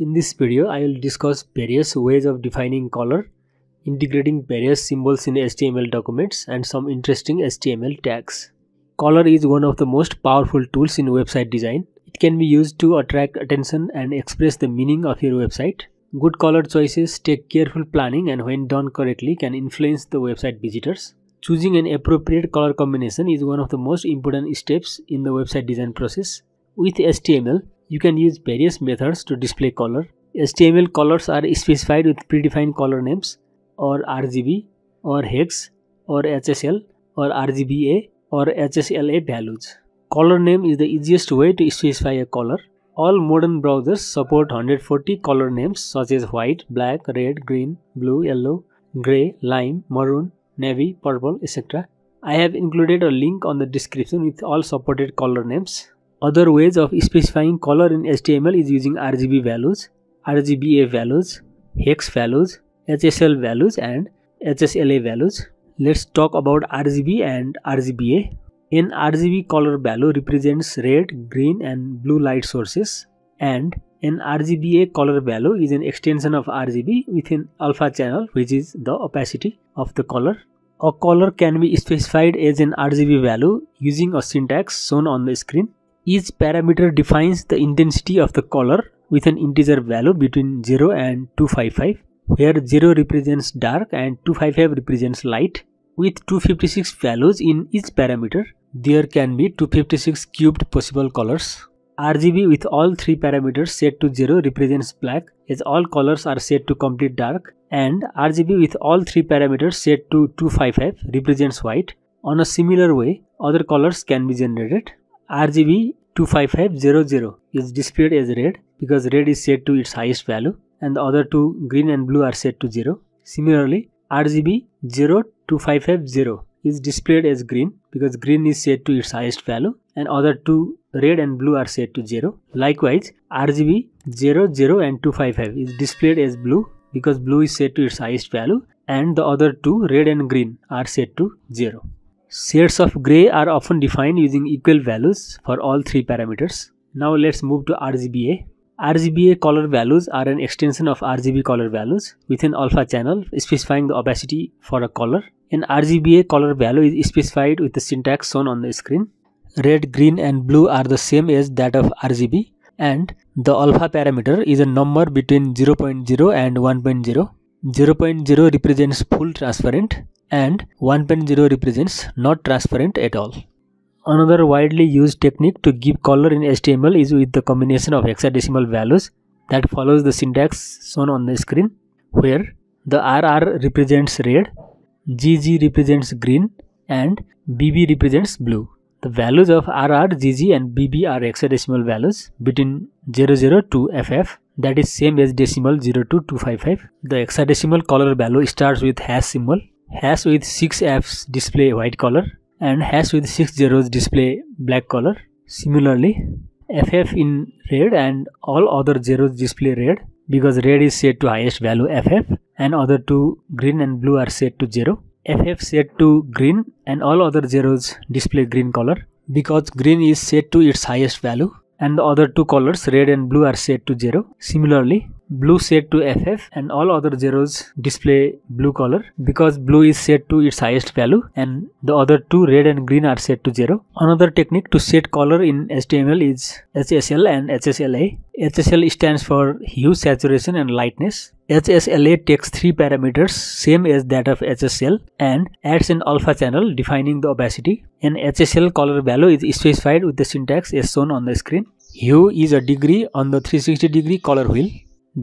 In this video, I will discuss various ways of defining color, integrating various symbols in HTML documents, and some interesting HTML tags. Color is one of the most powerful tools in website design. It can be used to attract attention and express the meaning of your website. Good color choices take careful planning and when done correctly can influence the website visitors. Choosing an appropriate color combination is one of the most important steps in the website design process. With HTML, you can use various methods to display color. HTML colors are specified with predefined color names or RGB or hex or HSL or RGBA or HSLA values. Color name is the easiest way to specify a color. All modern browsers support 140 color names such as white, black, red, green, blue, yellow, grey, lime, maroon, navy, purple, etc. I have included a link on the description with all supported color names. Other ways of specifying color in HTML is using RGB values, RGBA values, hex values, HSL values and HSLA values. Let's talk about RGB and RGBA. An RGB color value represents red, green and blue light sources, and an RGBA color value is an extension of RGB within alpha channel, which is the opacity of the color. A color can be specified as an RGB value using a syntax shown on the screen. Each parameter defines the intensity of the color with an integer value between 0 and 255, where 0 represents dark and 255 represents light. With 256 values in each parameter, there can be 256 cubed possible colors. RGB with all three parameters set to 0 represents black, as all colors are set to complete dark, and RGB with all three parameters set to 255 represents white. On a similar way, other colors can be generated. RGB 25500 is displayed as red because red is set to its highest value and the other two green and blue are set to 0. Similarly, RGB 02550 is displayed as green because green is set to its highest value and other two red and blue are set to 0. Likewise, RGB 00 and 255 is displayed as blue because blue is set to its highest value and the other two red and green are set to 0. Shades of grey are often defined using equal values for all three parameters. Now let's move to RGBA. RGBA color values are an extension of RGB color values within alpha channel specifying the opacity for a color. An RGBA color value is specified with the syntax shown on the screen. Red, green and blue are the same as that of RGB and the alpha parameter is a number between 0.0 and 1.0. 0.0 represents full transparent and 1.0 represents not transparent at all. Another widely used technique to give color in HTML is with the combination of hexadecimal values that follows the syntax shown on the screen, where the RR represents red, GG represents green and BB represents blue. The values of RR, GG and BB are hexadecimal values between 00 to FF, that is same as decimal 0 to 255. The hexadecimal color value starts with hash symbol. Hash with 6 F's display white color and hash with 6 zeros display black color. Similarly, FF in red and all other zeros display red because red is set to highest value FF and other two green and blue are set to 0. FF set to green and all other zeros display green color because green is set to its highest value and the other two colors red and blue are set to 0. Similarly, blue set to FF and all other zeros display blue color because blue is set to its highest value and the other two red and green are set to 0. Another technique to set color in HTML is HSL and HSLA. HSL stands for hue, saturation and lightness. HSLA takes three parameters same as that of HSL and adds an alpha channel defining the opacity. An HSL color value is specified with the syntax as shown on the screen. Hue is a degree on the 360 degree color wheel.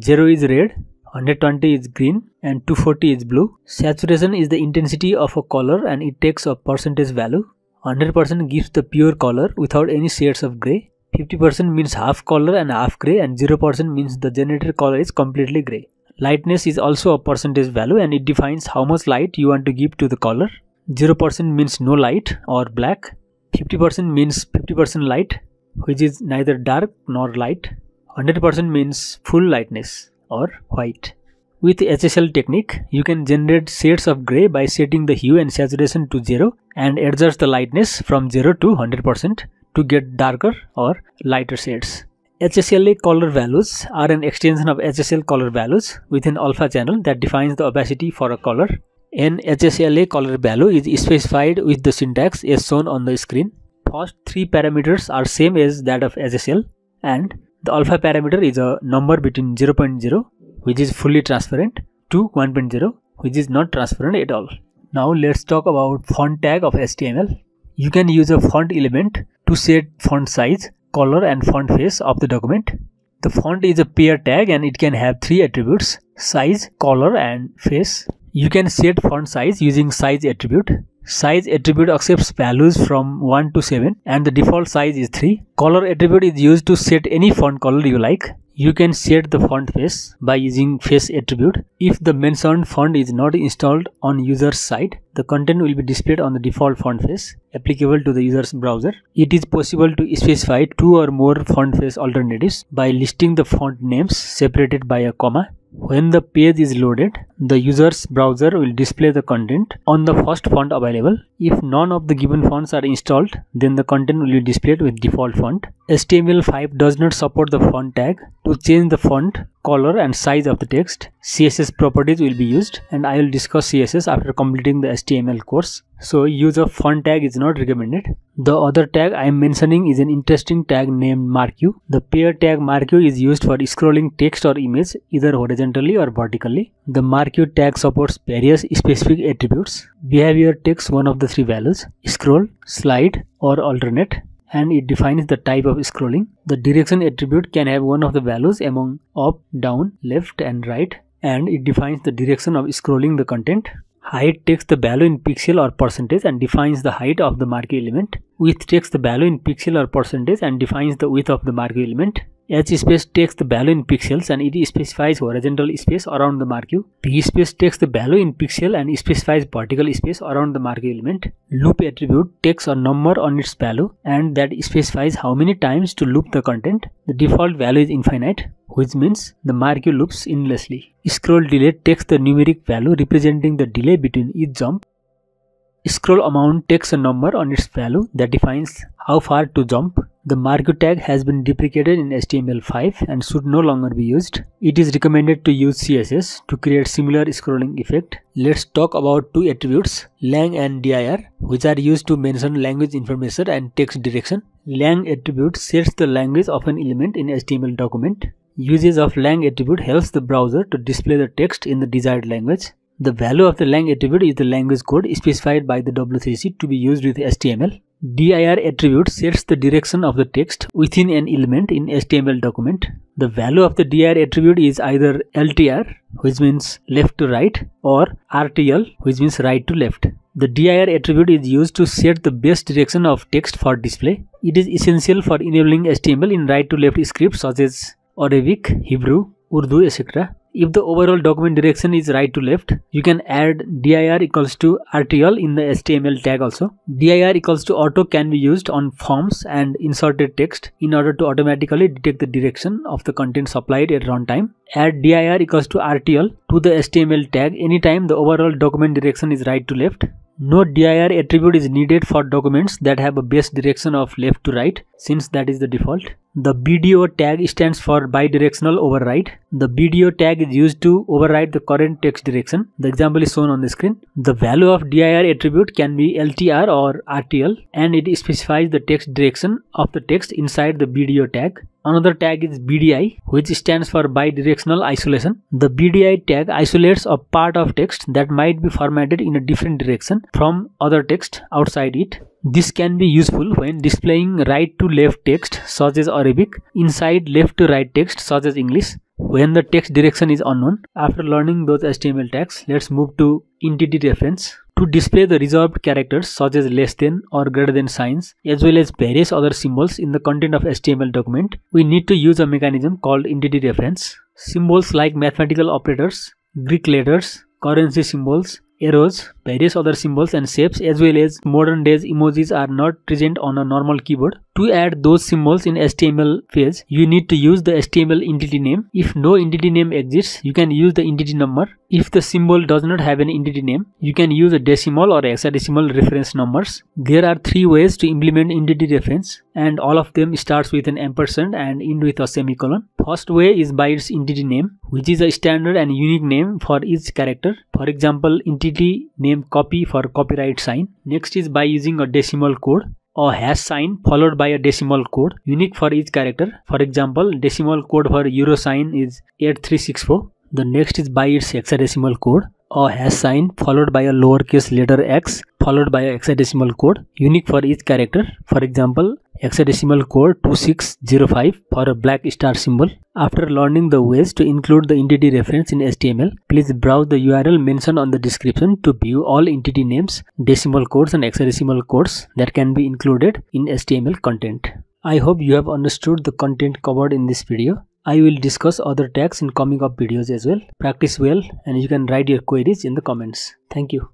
0 is red, 120 is green and 240 is blue. Saturation is the intensity of a color and it takes a percentage value. 100% gives the pure color without any shades of grey. 50% means half color and half grey and 0% means the generated color is completely grey. Lightness is also a percentage value and it defines how much light you want to give to the color. 0% means no light or black. 50% means 50% light, which is neither dark nor light. 100% means full lightness or white. With HSL technique, you can generate shades of grey by setting the hue and saturation to 0 and adjust the lightness from 0 to 100% to get darker or lighter shades. HSLA color values are an extension of HSL color values within alpha channel that defines the opacity for a color. An HSLA color value is specified with the syntax as shown on the screen. First three parameters are same as that of HSL, and the alpha parameter is a number between 0.0, which is fully transparent, to 1.0, which is not transparent at all. Now let's talk about font tag of HTML. You can use a font element to set font size, color and font face of the document. The font is a pair tag and it can have three attributes: size, color and face. You can set font size using size attribute. Size attribute accepts values from 1 to 7 and the default size is 3. Color attribute is used to set any font color you like. You can set the font face by using face attribute. If the mentioned font is not installed on user's side, the content will be displayed on the default font face applicable to the user's browser. It is possible to specify two or more font face alternatives by listing the font names separated by a comma. When the page is loaded, the user's browser will display the content on the first font available. If none of the given fonts are installed, then the content will be displayed with default font. HTML5 does not support the font tag. To change the font, color and size of the text, CSS properties will be used, and I will discuss CSS after completing the HTML course. So use of font tag is not recommended. The other tag I am mentioning is an interesting tag named marquee. The pair tag marquee is used for scrolling text or image either horizontally or vertically. The marquee tag supports various specific attributes. Behavior takes one of the three values: scroll, slide or alternate, and it defines the type of scrolling. The direction attribute can have one of the values among up, down, left and right, and it defines the direction of scrolling the content. Height takes the value in pixel or percentage and defines the height of the marquee element. Width takes the value in pixel or percentage and defines the width of the marquee element. H space takes the value in pixels and it specifies horizontal space around the marquee. P space takes the value in pixel and specifies vertical space around the marquee element. Loop attribute takes a number on its value and that specifies how many times to loop the content. The default value is infinite, which means the marquee loops endlessly. Scroll delay takes the numeric value representing the delay between each jump. Scroll amount takes a number on its value that defines how far to jump. The marquee tag has been deprecated in HTML5 and should no longer be used. It is recommended to use CSS to create similar scrolling effect. Let's talk about two attributes, lang and dir, which are used to mention language information and text direction. Lang attribute sets the language of an element in HTML document. Usage of lang attribute helps the browser to display the text in the desired language. The value of the lang attribute is the language code specified by the W3C to be used with HTML. dir attribute sets the direction of the text within an element in HTML document. The value of the dir attribute is either LTR, which means left to right, or RTL, which means right to left. The dir attribute is used to set the best direction of text for display. It is essential for enabling HTML in right to left scripts such as Arabic, Hebrew, Urdu, etc. If the overall document direction is right to left, you can add dir equals to RTL in the HTML tag also. Dir equals to auto can be used on forms and inserted text in order to automatically detect the direction of the content supplied at runtime. Add dir equals to RTL to the HTML tag anytime the overall document direction is right to left. No dir attribute is needed for documents that have a base direction of left to right, since that is the default. The BDO tag stands for bidirectional override. The BDO tag is used to override the current text direction. The example is shown on the screen. The value of dir attribute can be LTR or RTL and it specifies the text direction of the text inside the BDO tag. Another tag is BDI, which stands for bidirectional isolation. The BDI tag isolates a part of text that might be formatted in a different direction from other text outside it. This can be useful when displaying right to left text such as Arabic inside left to right text such as English when the text direction is unknown. After learning those HTML tags, let's move to entity reference. To display the reserved characters such as less than or greater than signs as well as various other symbols in the content of HTML document, we need to use a mechanism called entity reference. Symbols like mathematical operators, Greek letters, currency symbols, arrows, various other symbols and shapes as well as modern days emojis are not present on a normal keyboard. To add those symbols in HTML page, you need to use the HTML entity name. If no entity name exists, you can use the entity number. If the symbol does not have an entity name, you can use a decimal or hexadecimal reference numbers. There are 3 ways to implement entity reference, and all of them starts with an ampersand and end with a semicolon. First way is by its entity name, which is a standard and unique name for each character. For example, entity name copy for copyright sign. Next is by using a decimal code, a hash sign followed by a decimal code unique for each character. For example, decimal code for euro sign is 8364. The next is by its hexadecimal code, a hash sign followed by a lowercase letter x followed by a hexadecimal code unique for each character. For example, hexadecimal code 2605 for a black star symbol. After learning the ways to include the entity reference in HTML, please browse the URL mentioned on the description to view all entity names, decimal codes and hexadecimal codes that can be included in HTML content. I hope you have understood the content covered in this video. I will discuss other tags in coming up videos as well. Practice well and you can write your queries in the comments. Thank you.